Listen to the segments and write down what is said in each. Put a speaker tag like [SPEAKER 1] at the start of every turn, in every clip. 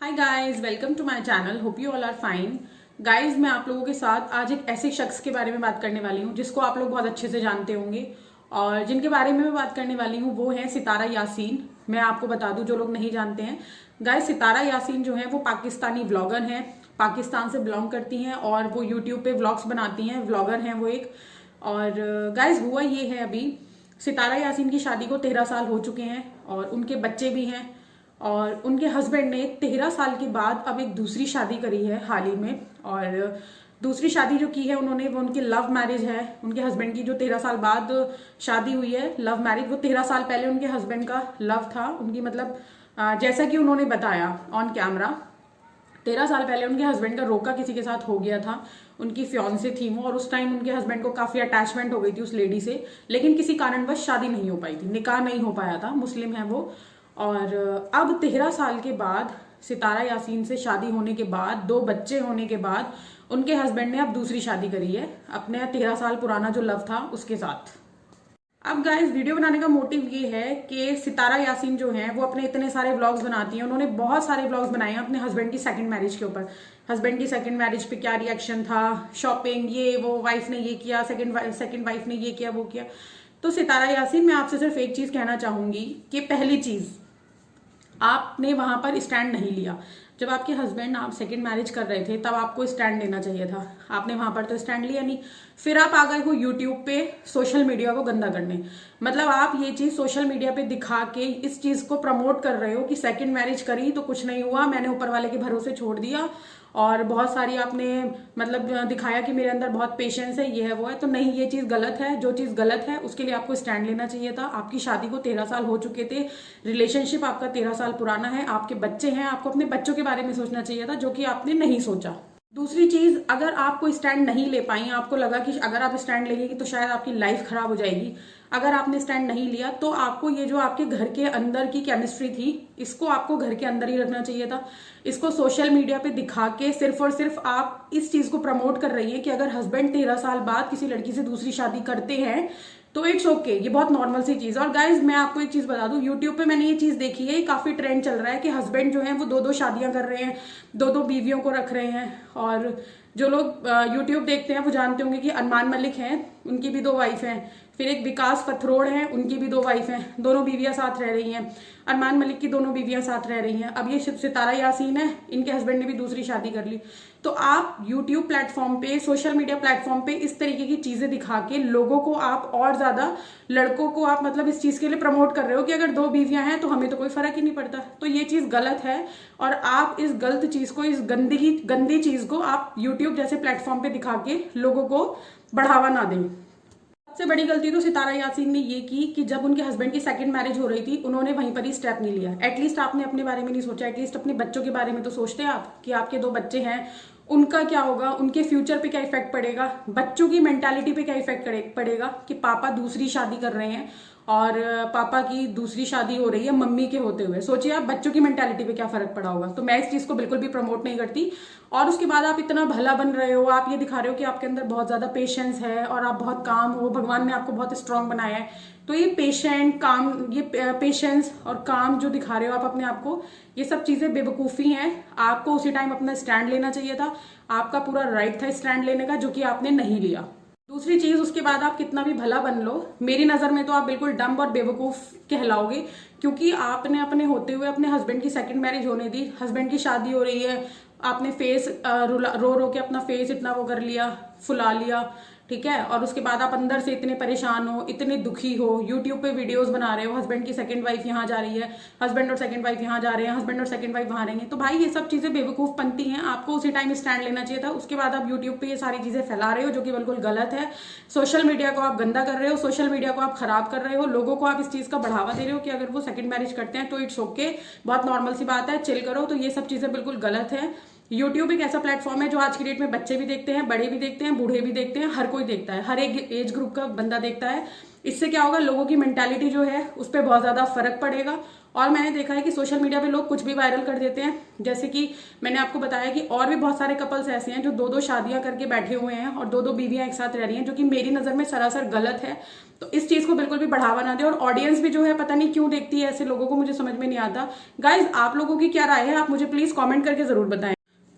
[SPEAKER 1] Hi guys, welcome to my channel. Hope you all are fine. Guys, मैं आप लोगों के साथ आज एक ऐसे शख्स के बारे में बात करने वाली हूँ जिसको आप लोग बहुत अच्छे से जानते होंगे और जिनके बारे में मैं बात करने वाली हूँ वो है सितारा यासीन। मैं आपको बता दूं जो लोग नहीं जानते हैं, गाइस सितारा यासीन जो है वो पाकिस्तानी व्लॉगर हैं, पाकिस्तान से बिलोंग करती हैं और वो यूट्यूब पे व्लॉग्स बनाती हैं, व्लॉगर हैं वो एक। और गाइस हुआ ये है, अभी सितारा यासीन की शादी को 13 साल हो चुके हैं और उनके बच्चे भी हैं और उनके हस्बैंड ने 13 साल के बाद अब एक दूसरी शादी करी है हाल ही में। और दूसरी शादी जो की है उन्होंने, वो उनकी लव मैरिज है। उनके हस्बैंड की जो 13 साल बाद शादी हुई है लव मैरिज, वो 13 साल पहले उनके हस्बैंड का लव था उनकी, मतलब जैसा कि उन्होंने बताया ऑन कैमरा, 13 साल पहले उनके हस्बैंड का रोका किसी के साथ हो गया था। उनकी फियांसे थी वो और उस टाइम उनके हस्बैंड को काफी अटैचमेंट हो गई थी उस लेडी से, लेकिन किसी कारणवश शादी नहीं हो पाई थी, निकाह नहीं हो पाया था। मुस्लिम है वो। और अब 13 साल के बाद सितारा यासीन से शादी होने के बाद, 2 बच्चे होने के बाद, उनके हस्बैंड ने अब दूसरी शादी करी है अपने 13 साल पुराना जो लव था उसके साथ। अब गाइस, वीडियो बनाने का मोटिव ये है कि सितारा यासीन जो है वो अपने इतने सारे व्लॉग्स बनाती हैं। उन्होंने बहुत सारे व्लॉग्स बनाए हैं अपने हस्बैंड की सेकंड मैरिज के ऊपर। हस्बैंड की सेकंड मैरिज पे क्या रिएक्शन था, शॉपिंग, ये वो, वाइफ ने ये किया, सेकंड वाइफ ने ये किया वो किया। तो सितारा यासीन, मैं आपसे सिर्फ एक चीज कहना चाहूंगी कि पहली चीज, आपने वहां पर स्टैंड नहीं लिया। जब आपके हस्बैंड आप सेकंड मैरिज कर रहे थे तब आपको स्टैंड लेना चाहिए था, आपने वहां पर तो स्टैंड लिया नहीं। फिर आप आ गए हो यूट्यूब पे सोशल मीडिया को गंदा करने। मतलब आप ये चीज सोशल मीडिया पे दिखा के इस चीज को प्रमोट कर रहे हो कि सेकंड मैरिज करी तो कुछ नहीं हुआ, मैंने ऊपर वाले के भरोसे छोड़ दिया। और बहुत सारी आपने मतलब दिखाया कि मेरे अंदर बहुत पेशेंस है, ये है वो है। तो नहीं, ये चीज गलत है। जो चीज गलत है उसके लिए आपको स्टैंड लेना चाहिए था। आपकी शादी को 13 साल हो चुके थे, रिलेशनशिप आपका 13 साल पुराना है, आपके बच्चे हैं, आपको अपने बच्चों के बारे में सोचना चाहिए था, जो कि आपने नहीं सोचा। दूसरी चीज, अगर आपको स्टैंड नहीं ले पाई, आपको लगा कि अगर आप स्टैंड लेंगे तो शायद आपकी लाइफ खराब हो जाएगी, अगर आपने स्टैंड नहीं लिया तो आपको ये जो आपके घर के अंदर की केमिस्ट्री थी, इसको आपको घर के अंदर ही रखना चाहिए था। इसको सोशल मीडिया पे दिखा के सिर्फ और सिर्फ आप इस चीज को प्रमोट कर रही है कि अगर हस्बैंड 13 साल बाद किसी लड़की से दूसरी शादी करते हैं तो इट्स ओके, ये बहुत नॉर्मल सी चीज है। और गाइज, मैं आपको एक चीज बता दूं, यूट्यूब पे मैंने ये चीज देखी है, काफी ट्रेंड चल रहा है कि हस्बैंड जो है वो 2-2 शादियां कर रहे हैं, 2-2 बीवियों को रख रहे हैं। और जो लोग यूट्यूब देखते हैं वो जानते होंगे कि अरमान मलिक हैं, उनकी भी 2 वाइफ हैं। फिर एक विकास पथरोड़ हैं, उनकी भी 2 वाइफ हैं, दोनों बीवियां साथ रह रही हैं। अरमान मलिक की दोनों बीवियां साथ रह रही हैं। अब ये सितारा यासीन है, इनके हस्बैंड ने भी दूसरी शादी कर ली। तो आप यूट्यूब प्लेटफॉर्म पे, सोशल मीडिया प्लेटफॉर्म पे इस तरीके की चीजें दिखा के लोगों को आप और ज्यादा, लड़कों को आप मतलब इस चीज के लिए प्रमोट कर रहे हो कि अगर 2 बीवियां हैं तो हमें तो कोई फर्क ही नहीं पड़ता। तो ये चीज गलत है और आप इस गलत चीज को, इस गंदी चीज को आप यूट्यूब जैसे प्लेटफॉर्म पे दिखा के लोगों को बढ़ावा ना दें। सबसे बड़ी गलती तो सितारा यासीन ने ये की कि जब उनके हस्बैंड की सेकंड मैरिज हो रही थी उन्होंने वहीं पर ही स्टेप नहीं लिया। एटलीस्ट आपने अपने बारे में नहीं सोचा, एटलीस्ट अपने बच्चों के बारे में तो सोचते आप कि आपके 2 बच्चे हैं, उनका क्या होगा, उनके फ्यूचर पे क्या इफेक्ट पड़ेगा, बच्चों की मेंटालिटी पे क्या इफेक्ट पड़ेगा कि पापा दूसरी शादी कर रहे हैं और पापा की दूसरी शादी हो रही है मम्मी के होते हुए। सोचिए आप बच्चों की मेंटालिटी पे क्या फर्क पड़ा होगा। तो मैं इस चीज को बिल्कुल भी प्रमोट नहीं करती। और उसके बाद आप इतना भला बन रहे हो, आप ये दिखा रहे हो कि आपके अंदर बहुत ज्यादा पेशेंस है और आप बहुत काम हो, भगवान ने आपको बहुत स्ट्रांग बनाया है। तो ये पेशेंस और काम जो दिखा रहे हो आप अपने आप को, ये सब चीजें बेवकूफी हैं। आपको उसी टाइम अपना स्टैंड लेना चाहिए था, आपका पूरा राइट था स्टैंड लेने का, जो कि आपने नहीं लिया। दूसरी चीज, उसके बाद आप कितना भी भला बन लो, मेरी नजर में तो आप बिल्कुल डम्ब और बेवकूफ कहलाओगे, क्योंकि आपने अपने होते हुए अपने हस्बैंड की सेकंड मैरिज होने दी, हस्बैंड की शादी हो रही है, आपने फेस रो रो के अपना फेस इतना वो कर लिया, फुला लिया, ठीक है। और उसके बाद आप अंदर से इतने परेशान हो, इतने दुखी हो, यूट्यूब पे वीडियोस बना रहे हो, हस्बैंड की सेकंड वाइफ यहाँ जा रही है, हस्बैंड और सेकंड वाइफ यहाँ जा रहे हैं, हस्बैंड और सेकंड वाइफ वहां रहेंगे। तो भाई ये सब चीजें बेवकूफ बनती हैं, आपको उसी टाइम स्टैंड लेना चाहिए था। उसके बाद आप यूट्यूब पे ये सारी चीजें फैला रहे हो जो कि बिल्कुल गलत है। सोशल मीडिया को आप गंदा कर रहे हो, सोशल मीडिया को आप खराब कर रहे हो, लोगों को आप इस चीज का बढ़ावा दे रहे हो कि अगर वो सेकंड मैरिज करते हैं तो इट्स ओके, बहुत नॉर्मल सी बात है, चिल करो। तो ये सब चीजें बिल्कुल गलत है। यूट्यूब एक ऐसा प्लेटफॉर्म है जो आज की डेट में बच्चे भी देखते हैं, बड़े भी देखते हैं, बूढ़े भी देखते हैं, हर कोई देखता है, हर एक एज ग्रुप का बंदा देखता है। इससे क्या होगा, लोगों की मेंटालिटी जो है उस पर बहुत ज्यादा फर्क पड़ेगा और मैंने देखा है कि सोशल मीडिया पे लोग कुछ भी वायरल कर देते हैं। जैसे कि मैंने आपको बताया कि और भी बहुत सारे कपल्स ऐसे हैं जो 2-2 शादियां करके बैठे हुए हैं और 2-2 बीवियां एक साथ रह रही हैं, जो कि मेरी नज़र में सरासर गलत है। तो इस चीज़ को बिल्कुल भी बढ़ावा ना दे। और ऑडियंस भी जो है पता नहीं क्यों देखती है ऐसे लोगों को, मुझे समझ में नहीं आता। गाइज आप लोगों की क्या राय है, आप मुझे प्लीज़ कॉमेंट करके ज़रूर बताएं।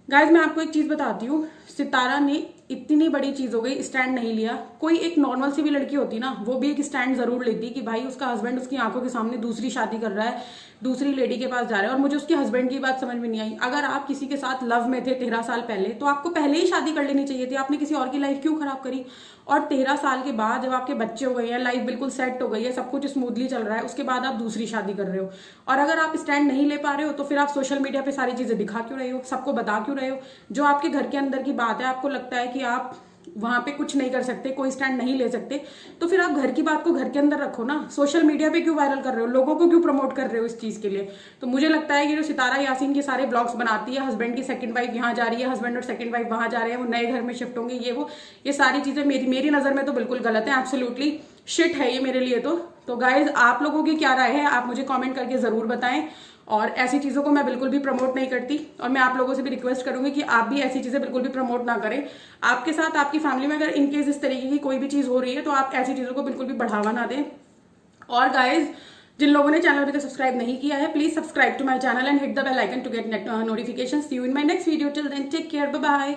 [SPEAKER 1] गाइज मैं आपको एक चीज़ बताती हूँ, सितारा ने इतनी बड़ी चीज़ हो गई, स्टैंड नहीं लिया। कोई एक नॉर्मल सी भी लड़की होती ना, वो भी एक स्टैंड जरूर लेती कि भाई उसका हस्बैंड उसकी आंखों के सामने दूसरी शादी कर रहा है, दूसरी लेडी के पास जा रहा है। और मुझे उसके हस्बैंड की बात समझ में नहीं आई। अगर आप किसी के साथ लव में थे 13 साल पहले, तो आपको पहले ही शादी कर लेनी चाहिए थी। आपने किसी और की लाइफ क्यों खराब करी? और 13 साल के बाद जब आपके बच्चे हो गए हैं, लाइफ बिल्कुल सेट हो गई है, सब कुछ स्मूथली चल रहा है, उसके बाद आप दूसरी शादी कर रहे हो। और अगर आप स्टैंड नहीं ले पा रहे हो तो फिर आप सोशल मीडिया पे सारी चीजें दिखा क्यों रहे हो, सबको बता क्यों रहे हो? जो आपके घर के अंदर की बात है, आपको लगता है कि आप वहां पे कुछ नहीं कर सकते, कोई स्टैंड नहीं ले सकते, तो फिर आप घर की बात को घर के अंदर रखो ना। सोशल मीडिया पे क्यों वायरल कर रहे हो, लोगों को क्यों प्रमोट कर रहे हो इस चीज के लिए? तो मुझे लगता है कि जो सितारा यासीन के सारे ब्लॉग्स बनाती है, हस्बैंड की सेकंड वाइफ यहाँ जा रही है, हस्बैंड और सेकंड वाइफ वहां जा रहे हैं, वो नए घर में शिफ्ट होंगे, ये सारी चीजें मेरी नजर में तो बिल्कुल गलत है। एब्सोल्युटली शिट है ये मेरे लिए। तो गाइज आप लोगों की क्या राय है, आप मुझे कमेंट करके जरूर बताएं। और ऐसी चीज़ों को मैं बिल्कुल भी प्रमोट नहीं करती, और मैं आप लोगों से भी रिक्वेस्ट करूंगी कि आप भी ऐसी चीज़ें बिल्कुल भी प्रमोट ना करें। आपके साथ आपकी फैमिली में अगर इनकेस इस तरीके की कोई भी चीज़ हो रही है तो आप ऐसी चीज़ों को बिल्कुल भी बढ़ावा ना दें। और गाइज जिन लोगों ने चैनल को सब्सक्राइब नहीं किया है, please subscribe to my channel and hit the bell icon to get notification. See you in my next video. Till then take care, bye bye.